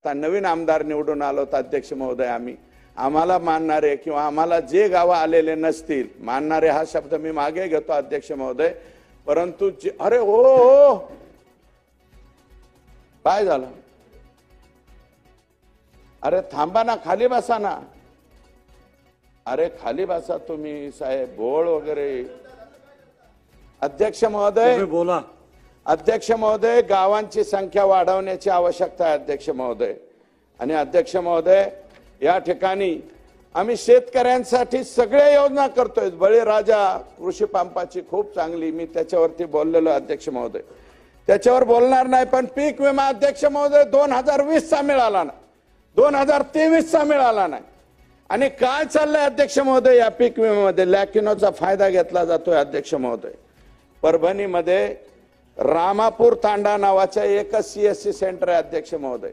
आता नवीन आमदार निवडून आलो तर अध्यक्ष महोदय आम्हाला मानणारे किंवा आम्हाला जे गाव आलेले नसतील, मानणारे हा शब्द मी मागे घेतो अध्यक्ष महोदय, परंतु अरे हो काय झालं? अरे थांबा ना, खाली बसा ना. अरे खाली बसा तुम्ही साहेब, बोळ वगैरे. अध्यक्ष महोदय बोला. अध्यक्ष महोदय, गावांची संख्या वाढवण्याची आवश्यकता आहे अध्यक्ष महोदय. आणि अध्यक्ष महोदय, या ठिकाणी आम्ही शेतकऱ्यांसाठी सगळे योजना करतोय. बळीराजा कृषी पंपाची खूप चांगली, मी त्याच्यावरती बोललेलो अध्यक्ष महोदय. त्याच्यावर बोलणार नाही, पण पीक विमा अध्यक्ष महोदय 2020 चा मिळाला ना, 2023 चा मिळाला नाही. आणि काय चाललंय अध्यक्ष महोदय, या पीक विम्यामध्ये लॅकिनोचा फायदा घेतला जातोय अध्यक्ष महोदय. परभणीमध्ये रामापूर तांडा नावाच्या एकच CSC सेंटर आहे अध्यक्ष महोदय.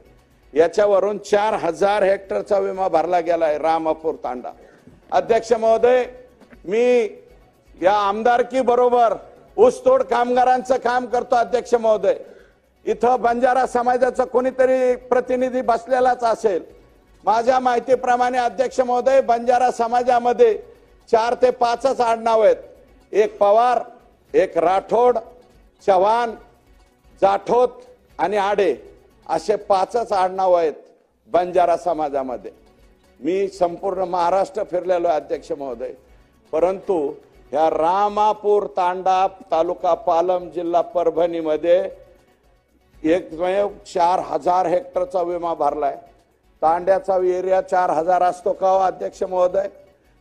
याच्यावरून 4000 हेक्टरचा विमा भरला गेलाय रामापूर तांडा. अध्यक्ष महोदय, मी या आमदारकी बरोबर ऊसतोड कामगारांचं काम करतो अध्यक्ष महोदय. इथं बंजारा समाजाचा कोणीतरी प्रतिनिधी बसलेलाच असेल. माझ्या माहितीप्रमाणे अध्यक्ष महोदय, बंजारा समाजामध्ये 4 ते 5च आडनाव आहेत. एक पवार, एक राठोड, चव्हाण, जाठोत आणि आडे असे 5च आडनाव आहेत बंजारा समाजामध्ये. मी संपूर्ण महाराष्ट्र फिरलेलो अध्यक्ष महोदय, परंतु ह्या रामापूर तांडा तालुका पालम जिल्हा परभणीमध्ये एकमेव 4000 हेक्टरचा विमा भरलाय. तांड्याचा एरिया 4000 असतो का हो अध्यक्ष महोदय?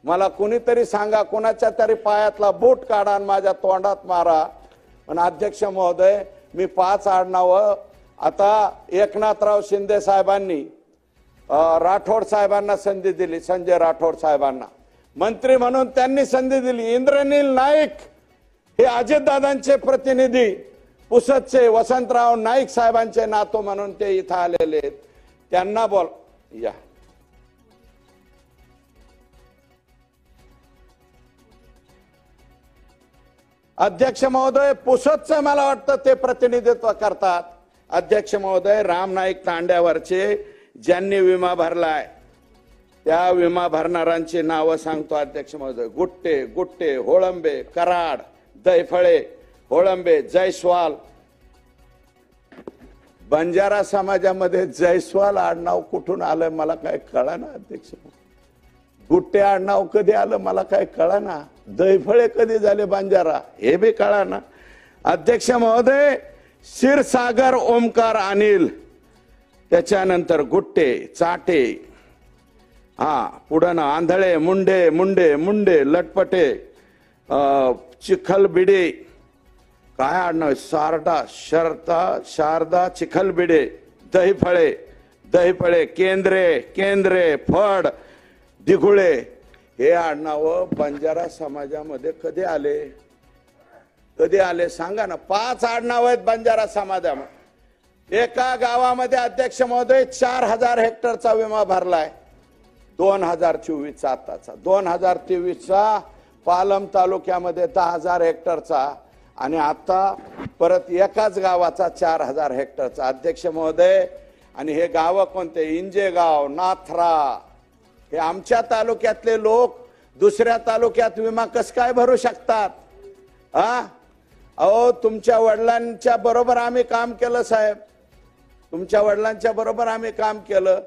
मला कुणीतरी सांगा, कुणाच्या तरी पायातला बूट काढा आणि माझ्या तोंडात मारा. पण अध्यक्ष महोदय, मी 5 आडनाव आता एकनाथराव शिंदे साहेबांनी राठोड साहेबांना संधी दिली, संजय राठोड साहेबांना मंत्री म्हणून त्यांनी संधी दिली. इंद्रनील नाईक हे अजितदादांचे प्रतिनिधी, पुसदचे वसंतराव नाईक साहेबांचे नातू म्हणून ते इथं आलेले आहेत. त्यांना बोल या. अध्यक्ष महोदय, पुसदचं मला वाटतं ते प्रतिनिधित्व करतात. अध्यक्ष महोदय, राम नाईक तांड्यावरचे ज्यांनी विमा भरलाय त्या विमा भरणाऱ्यांची नावं सांगतो अध्यक्ष महोदय. गुट्टे, गुट्टे, होळंबे, कराड, दैफळे, होळंबे, जयस्वाल. बंजारा समाजामध्ये जयस्वाल आडनाव कुठून आलं मला काय कळना अध्यक्ष. गुट्टे आडनाव कधी आलं मला काय कळना. दैफळे कधी झाले बंजारा हे बी कळना. अध्यक्ष महोदय, क्षीरसागर ओमकार अनिल, त्याच्यानंतर गुट्टे, चाटे, पुढं आंधळे, मुंडे, मुंडे, मुंडे, लटपटे, चिखलबिडे, काय आडनाव, सारडा, शारदा चिखलबिडे, दहीफळे, दहीफळे, केंद्रे, केंद्रे, फड, दिघुळे. हे आडनाव बंजारा समाजामध्ये कधी आले, कधी आले सांगा ना. 5 आडनाव आहेत बंजारा समाजामध्ये. एका गावामध्ये अध्यक्ष महोदय 4000 हेक्टरचा विमा भरलाय 2024चा. आताचा 2023चा पालम तालुक्यामध्ये 10000 हेक्टरचा, आणि आता परत एकाच गावाचा 4000 हेक्टरचा अध्यक्ष महोदय. आणि हे गाव कोणते? इंजेगाव, नाथरा. हे आमच्या तालुक्यातले लोक दुसऱ्या तालुक्यात विमा कस काय भरू शकतात? अहो, तुमच्या वडिलांच्या बरोबर आम्ही काम केलं साहेब, तुमच्या वडिलांच्या बरोबर आम्ही काम केलं.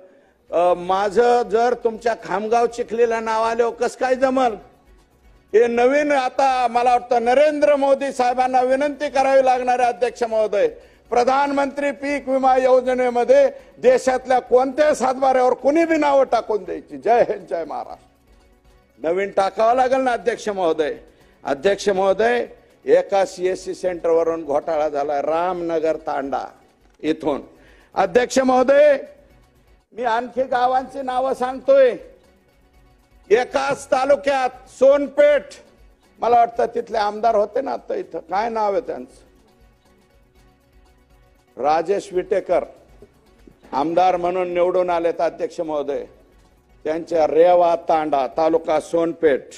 माझं जर तुमच्या खामगाव चिखलीला नाव आले कस काय जमल? हे नवीन आता मला वाटतं नरेंद्र मोदी साहेबांना विनंती करावी लागणार आहे अध्यक्ष महोदय. प्रधानमंत्री पीक विमा योजनेमध्ये देशातल्या कोणत्याही सातबाऱ्यावर कुणी बी नावं टाकून द्यायची. जय हिंद, जय महाराष्ट्र. नवीन टाकावं लागेल ना अध्यक्ष महोदय. अध्यक्ष महोदय, एका CSC सेंटर वरून घोटाळा झाला रामनगर तांडा इथून. अध्यक्ष महोदय, मी आणखी गावांची नावं सांगतोय. एकाच तालुक्यात सोनपेठ, मला वाटतं तिथले आमदार होते ना आता इथं, काय नाव आहे त्यांचं? राजेश विटेकर आमदार म्हणून निवडून आलेत अध्यक्ष महोदय. त्यांच्या रेवा तांडा तालुका सोनपेठ,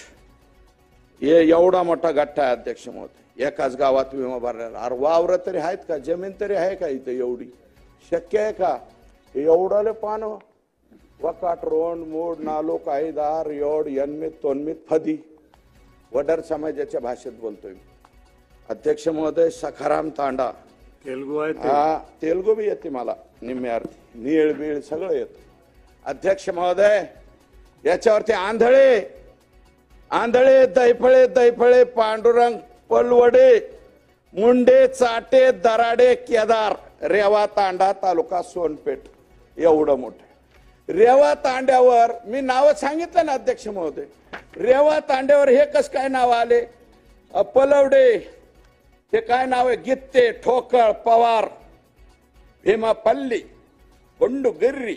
हे एवढा मोठा गठ्ठा आहे अध्यक्ष महोदय. एकाच गावात विमा भरलेला. अरे वावर तरी आहेत का, जमीन तरी आहे का इथं एवढी? शक्य आहे का? एवढाले पान वकाट रोंड मूड नालो कायदार योड यन्मित तोन्मित फदी वडर समाजाच्या भाषेत बोलतोय. अध्यक्ष महोदय, सखाराम तांडा तेलुगू आहे ते. हा तेलुगू बी येते मला निम्म्यार्थी, नीळ बीळ सगळं येतं. अध्यक्ष महोदय, याच्यावरती आंधळे आंधळे दैफळे दैफळे पांडुरंग पलवडे मुंडे चाटे दराडे केदार रेवा तांडा तालुका सोनपेठ एवढं मोठं. रेवा तांड्यावर मी नाव सांगितलं ना अध्यक्ष महोदय, रेवा तांड्यावर हे कस काय नाव आले? पलवडे हे काय नाव आहे? गित्ते ठोकळ पवार भीमापल्ली गुंडुगिर्री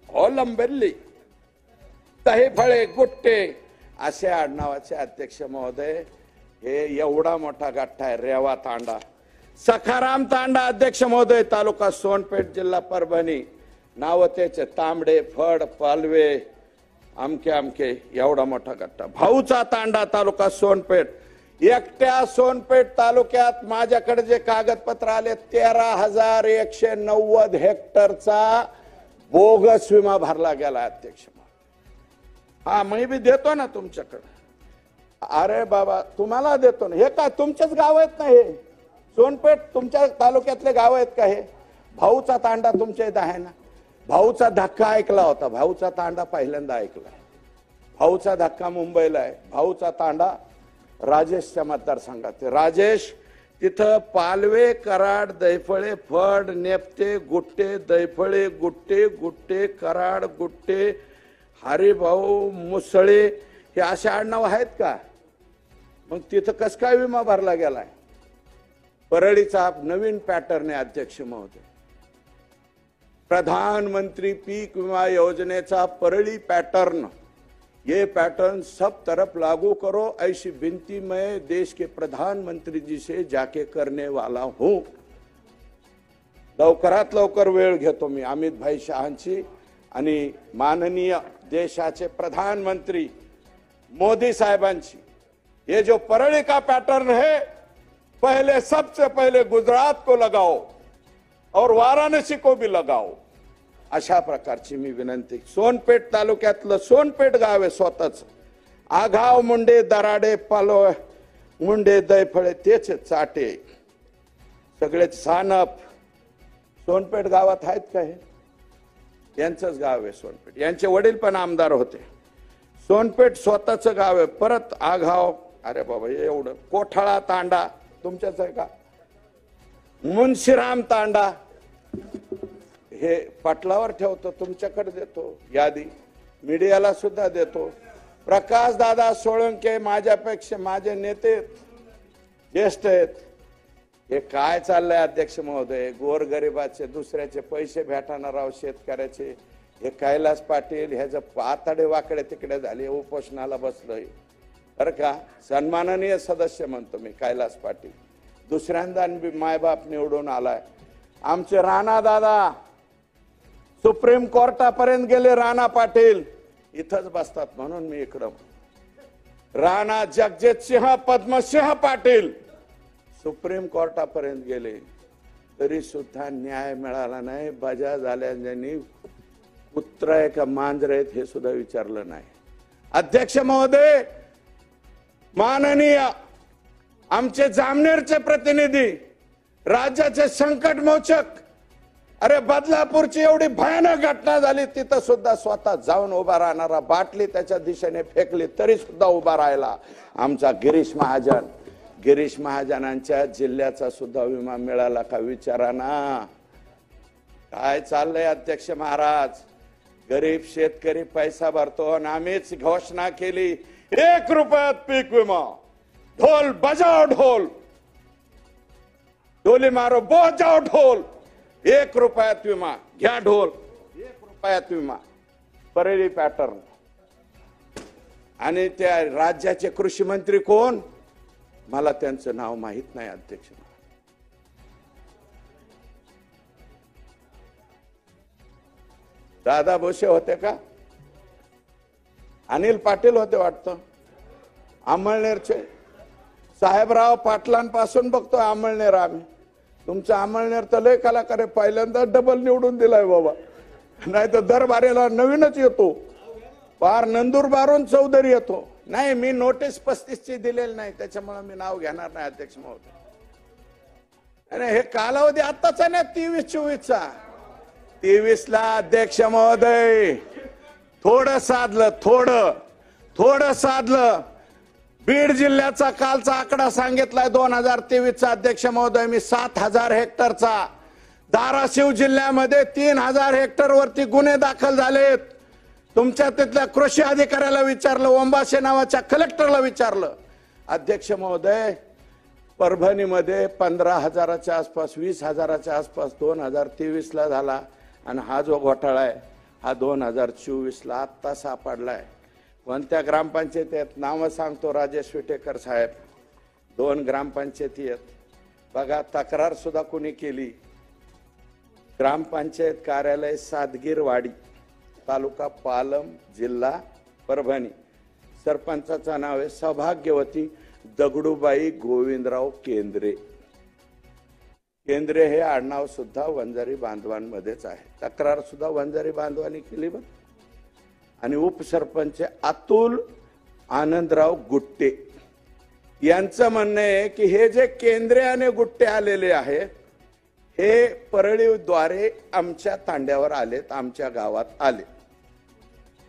ओलंबेल्ली तहेफळे गुट्टे असे आडनावाचे अध्यक्ष महोदय हे एवढा मोठा गठ्ठा आहे रेवा तांडा. सखाराम तांडा अध्यक्ष महोदय तालुका सोनपेठ जिल्हा परभणी. नाव त्याचे तांबडे फड पालवे आमके आमके एवढा मोठा गठ्ठा. भाऊचा तांडा तालुका सोनपेठ. एकट्या सोनपेठ तालुक्यात माझ्याकडे जे कागदपत्र आले 13,190 हेक्टरचा बोगस विमा भरला गेला अध्यक्ष. हा मी बी देतो ना तुमच्याकडे. अरे बाबा तुम्हाला देतो ना. हे काय तुमचेच गाव आहेत ना? हे सोनपेठ तुमच्या तालुक्यातले गाव आहेत का? हे भाऊचा तांडा तुमच्या इथं आहे ना? भाऊचा धक्का ऐकला होता, भाऊचा तांडा पहिल्यांदा ऐकला. भाऊचा धक्का मुंबईला आहे, भाऊचा तांडा राजेशच्या मतदारसंघात. राजेश तिथं पालवे कराड दैफळे फड नेपते गुट्टे दैफळे गुट्टे गुट्टे कराड गुट्टे हरिभाऊ मुसळे हे असे आडनाव आहेत का? मग तिथं कस काय विमा भरला गेलाय? परळीचा नवीन पॅटर्न आहे अध्यक्ष महोदय. प्रधानमंत्री पीक विमा योजनेचा परळी पैटर्न. ये पैटर्न सब तरफ लागू करो ऐसी विनती मैं देश के प्रधानमंत्री जी से जाके करने वाला हूं. लवकरात लवकर वेळ घेतो मी अमित भाई शहांची आणि माननीय देशाचे प्रधानमंत्री मोदी साहेबांची. ये जो परळी का पैटर्न है पहले सबसे पहले गुजरात को लगाओ और वाराणसी को भी लगाओ अशा प्रकारची मी विनंती. सोनपेठ तालुक्यातलं सोनपेठ गाव आहे स्वतःच. आघाव मुंडे दराडे पालो मुंडे दैफळे तेच चाटे सगळे सानप सोनपेठ गावात आहेत का? हे यांचंच गाव आहे सोनपेठ. यांचे वडील पण आमदार होते. सोनपेठ स्वतःच गाव आहे. परत आघाव. अरे बाबा एवढं. कोठाळा तांडा तुमच्याच आहे का? मुन्शीराम तांडा हे पाटलावर ठेवतो, तुमच्याकडे देतो यादी. मीडियाला सुद्धा देतो. प्रकाश दादा सोळंके माझ्यापेक्षा माझे नेते ज्येष्ठ आहेत. हे काय चाललंय अध्यक्ष महोदय? गोरगरिबाचे दुसऱ्याचे पैसे भेटणार राव शेतकऱ्याचे. हे कैलास पाटील ह्याचं पाताडे वाकडे तिकडे झाले, उपोषणाला बसलोय बरं का. सन्माननीय सदस्य म्हणतो मी कैलास पाटील. दुसऱ्यांदा मायबाप निवडून आलाय. आमचे राणा दादा सुप्रीम कोर्टापर्यंत गेले. राणा पाटील इथंच बसतात म्हणून मी इकडं. राणा जगजित सिंह पद्मसिंह पाटील सुप्रीम कोर्टापर्यंत गेले तरी सुद्धा न्याय मिळाला नाही. बजा झाल्याने पुत्र आहे का मांजर आहेत हे सुद्धा विचारलं नाही. अध्यक्ष महोदय, माननीय आमचे जामनेरचे प्रतिनिधी राज्याचे संकट मोचक. अरे बदलापूरची एवढी भयानक घटना झाली तिथं सुद्धा स्वतः जाऊन उभा राहणारा. बाटली त्याच्या दिशेने फेकली तरी सुद्धा उभा राहिला आमचा गिरीश महाजन. गिरीश महाजनांच्या जिल्ह्याचा सुद्धा विमा मिळाला का विचारा ना. काय चाललंय अध्यक्ष महाराज? गरीब शेतकरी पैसा भरतो आणि आम्हीच घोषणा केली 1 रुपयात पीक विमा. ढोल बजाओ ढोल, डोली मारो बजाओ ढोल. 1 रुपयात विमा घ्या ढोल. 1 रुपयात विमा. परळी पॅटर्न. आणि त्या राज्याचे कृषी मंत्री कोण? मला त्यांचं नाव माहित नाही अध्यक्ष. दादा भोसे होते का? अनिल पाटील होते वाटतं. अमळनेरचे साहेबराव पाटलांपासून बघतोय अमळनेर आम्ही. तुमचं अमळनेर तर लय कलाकार आहे. पहिल्यांदा डबल निवडून दिलाय बाबा. नाही तर दरबारेला नवीनच येतो, पार नंदुरबारून चौधरी येतो. नाही, मी नोटीस 35ची दिलेली नाही, त्याच्यामुळे मी नाव घेणार नाही अध्यक्ष महोदय. आणि हे कालावधी आताचा नाही, 23-24चा. 23ला अध्यक्ष महोदय थोडं साधलं. बीड जिल्ह्याचा कालचा आकडा सांगितलाय 2023चा अध्यक्ष महोदय मी 7,000 हेक्टरचा. धाराशिव जिल्ह्यामध्ये 3,000 हेक्टर वरती गुन्हे दाखल झालेत. तुमच्या तिथल्या कृषी अधिकाऱ्याला विचारलं, ओंबाशे नावाच्या कलेक्टरला विचारलं. अध्यक्ष महोदय परभणीमध्ये 15,000च्या आसपास, 20,000च्या आसपास 2023ला झाला. आणि हा जो घोटाळा आहे हा 2024ला आत्ता सापडलाय. कोणत्या ग्रामपंचायती आहेत नावं सांगतो, राजेश विटेकर साहेब. 2 ग्रामपंचायती आहेत बघा. तक्रार सुद्धा कोणी केली, ग्रामपंचायत कार्यालय सातगीरवाडी, तालुका पालम, जिल्हा परभणी. सरपंचाचं नाव आहे सौभाग्यवती दगडूबाई गोविंदराव केंद्रे. केंद्रे हे आडनाव सुद्धा वंजारी बांधवांमध्येच आहे. तक्रार सुद्धा वंजारी बांधवांनी केली बघ. आणि उपसरपंच अतुल आनंदराव गुट्टे यांचं म्हणणं आहे की हे जे केंद्रे आणि गुट्टे आलेले आहेत हे परळीद्वारे आमच्या तांड्यावर आलेत, आमच्या गावात आले.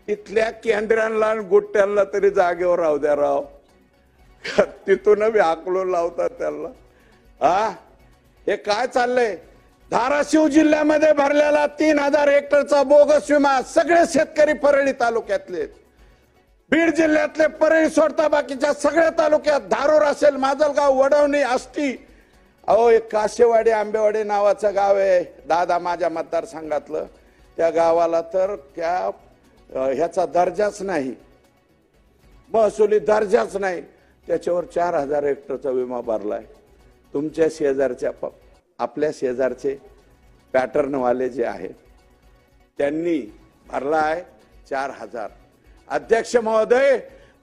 तिथल्या केंद्रांना आणि गुट्ट्यांना तरी जागेवर राहू द्या राव, तिथून हाकलून लावतात त्यांना. हे काय चाललंय? धाराशिव जिल्ह्यामध्ये भरलेला 3,000 हेक्टरचा बोगस विमा सगळे शेतकरी परळी तालुक्यातले. बीड जिल्ह्यातले परळी सोडता बाकीच्या सगळ्या तालुक्यात, धारूर असेल, माजलगाव, वडवणी, आष्टी. अहो एक काशेवाडी आंबेवाडी नावाचं गाव आहे दादा माझ्या मतदारसंघातलं. त्या गावाला तर त्या ह्याचा दर्जाच नाही, महसुली दर्जाच नाही. त्याच्यावर 4,000 हेक्टरचा विमा भरलाय. तुमच्या शेजारच्या आपल्या शेजारचे पॅटर्नवाले जे आहेत त्यांनी भरलाय 4,000. अध्यक्ष महोदय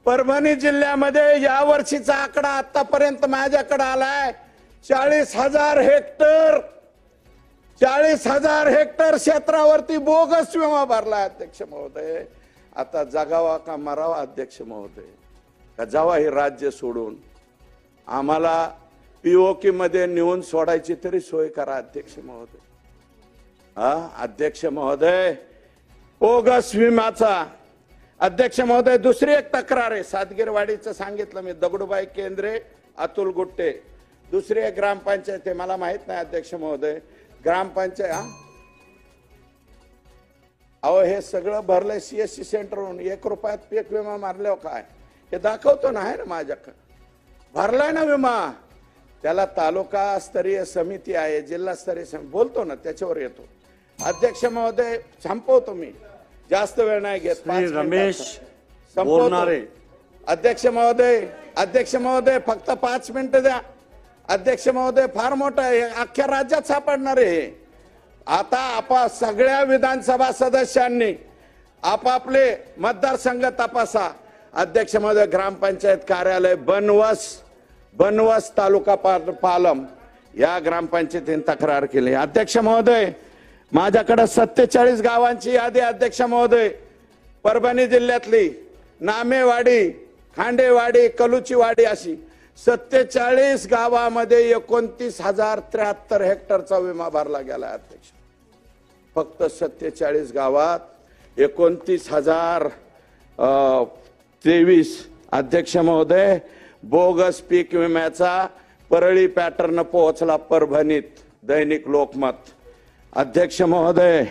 परभणी जिल्ह्यामध्ये या वर्षीचा आकडा आतापर्यंत माझ्याकडे आलाय 40,000 हेक्टर. 40,000 हेक्टर क्षेत्रावरती बोगस विमा भरलाय अध्यक्ष महोदय. आता जगावा का मरावा अध्यक्ष महोदय? का जावा हे राज्य सोडून? आम्हाला पीओके मध्ये नेऊन सोडायची तरी सोय करा अध्यक्ष महोदय. अध्यक्ष महोदय बोगस विमाचा. अध्यक्ष महोदय दुसरी एक तक्रार आहे, सातगीरवाडीचं सांगितलं मी, दगडूबाई केंद्रे, अतुल गुट्टे. दुसरी एक ग्रामपंचायत आहे, मला माहित नाही अध्यक्ष महोदय ग्रामपंचायत. अहो हे सगळं भरलंय सीएससी सेंटरहून. 1 रुपयात पीक विमा मारल्यावर काय हे दाखवतो ना, आहे ना माझ्याकडे, भरलाय ना विमा. त्याला तालुका स्तरीय समिती आहे, जिल्हा स्तरीय समिती, बोलतो ना त्याच्यावर येतो. अध्यक्ष महोदय संपवतो मी, जास्त वेळ नाही घेत. रमेश संपवणार अध्यक्ष महोदय फक्त 5 मिनिटं द्या. अध्यक्ष महोदय फार मोठं आहे, अख्ख्या राज्यात सापडणार आहे. आता सगळ्या विधानसभा सदस्यांनी आपापले मतदारसंघ तपासा. अध्यक्ष महोदय ग्रामपंचायत कार्यालय बनवस तालुका पालम या ग्रामपंचायतीने तक्रार केली. अध्यक्ष महोदय माझ्याकडे 47 गावांची यादी. अध्यक्ष महोदय परभणी जिल्ह्यातली नामेवाडी, खांडेवाडी, कलुचीवाडी अशी 47 गावामध्ये 29,073 हेक्टरचा विमा भरला गेला अध्यक्ष. फक्त 47 गावात 29,023. अध्यक्ष महोदय बोगस पीक विम्याचा परळी पॅटर्न पोहोचला परभणीत, दैनिक लोकमत. अध्यक्ष महोदय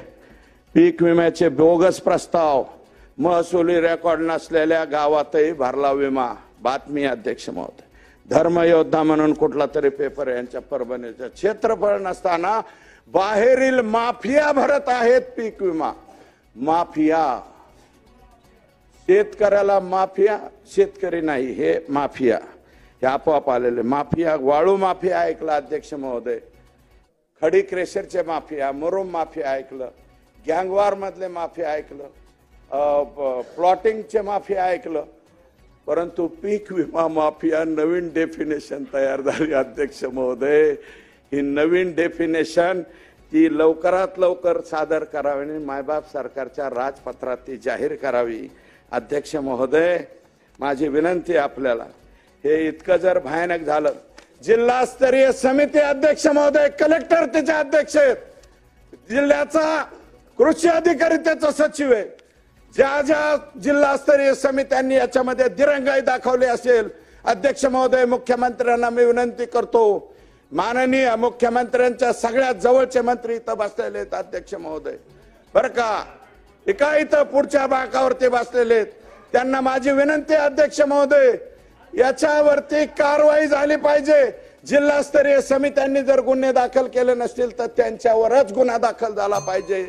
पीक विम्याचे बोगस प्रस्ताव महसुली रेकॉर्ड नसलेल्या गावातही भरला विमा. बातमी अध्यक्ष महोदय, धर्मयोद्धा म्हणून कुठला तरी पेपर यांच्या परभणीचं क्षेत्रफळ नसताना बाहेरील माफिया भरत आहेत पीक विमा. माफिया, शेतकऱ्याला माफिया, शेतकरी नाही हे माफिया, हे आपोआप आलेले माफिया. वाळू माफिया ऐकलं अध्यक्ष महोदय, खडी क्रेशरचे माफिया, मुरुम माफिया ऐकलं, गँगवार मधले माफिया ऐकलं, प्लॉटिंगचे माफिया ऐकलं, परंतु पीक विमा माफिया नवीन डेफिनेशन तयार झाली अध्यक्ष महोदय. ही नवीन डेफिनेशन ती लवकरात लवकर सादर करावी आणि मायबाप सरकारच्या राजपत्रात ती जाहीर करावी। अध्यक्ष महोदय, माझी विनंती आपल्याला, हे इतकं जर भयानक झालं, जिल्हास्तरीय समिती अध्यक्ष महोदय, कलेक्टर त्याचे अध्यक्ष आहेत, जिल्ह्याचा कृषी अधिकारी त्याचा सचिव आहे, ज्या ज्या जिल्हास्तरीय समित्यांनी याच्यामध्ये दिरंगाई दाखवली असेल, अध्यक्ष महोदय, मुख्यमंत्र्यांना मी विनंती करतो, माननीय मुख्यमंत्र्यांच्या सगळ्यात जवळचे मंत्री इथं बसलेले आहेत अध्यक्ष महोदय, बरं का, एका इथं पुढच्या बाकावरती बसलेले आहेत, त्यांना माझी विनंती अध्यक्ष महोदय, याच्यावरती कारवाई झाली पाहिजे। जिल्हास्तरीय समित्यांनी जर गुन्हे दाखल केले नसतील तर त्यांच्यावरच गुन्हा दाखल झाला पाहिजे।